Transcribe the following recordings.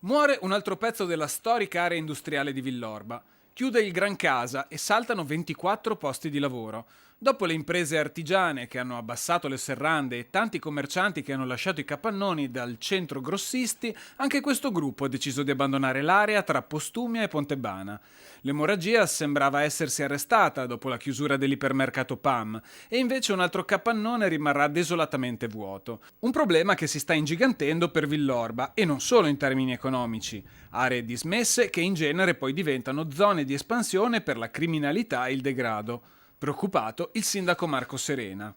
Muore un altro pezzo della storica area industriale di Villorba. Chiude il Gran Casa e saltano 24 posti di lavoro. Dopo le imprese artigiane che hanno abbassato le serrande e tanti commercianti che hanno lasciato i capannoni dal centro grossisti, anche questo gruppo ha deciso di abbandonare l'area tra Postumia e Pontebana. L'emorragia sembrava essersi arrestata dopo la chiusura dell'ipermercato PAM e invece un altro capannone rimarrà desolatamente vuoto. Un problema che si sta ingigantendo per Villorba e non solo in termini economici. Aree dismesse che in genere poi diventano zone di espansione per la criminalità e il degrado. Preoccupato il sindaco Marco Serena.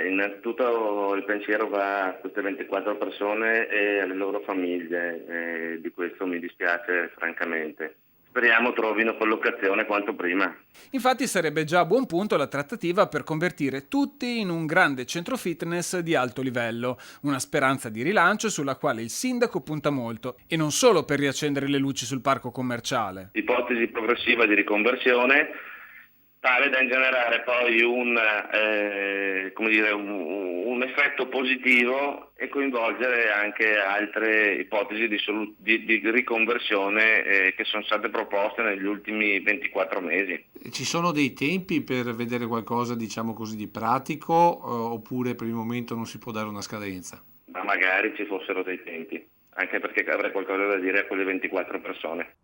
Innanzitutto il pensiero va a queste 24 persone e alle loro famiglie, e di questo mi dispiace francamente. Speriamo trovino collocazione quanto prima. Infatti sarebbe già a buon punto la trattativa per convertire tutti in un grande centro fitness di alto livello, una speranza di rilancio sulla quale il sindaco punta molto, e non solo per riaccendere le luci sul parco commerciale. Ipotesi progressiva di riconversione tale da ingenerare poi un effetto positivo e coinvolgere anche altre ipotesi di riconversione che sono state proposte negli ultimi 24 mesi. Ci sono dei tempi per vedere qualcosa, diciamo così, di pratico, oppure per il momento non si può dare una scadenza? Ma magari ci fossero dei tempi, anche perché avrei qualcosa da dire a quelle 24 persone.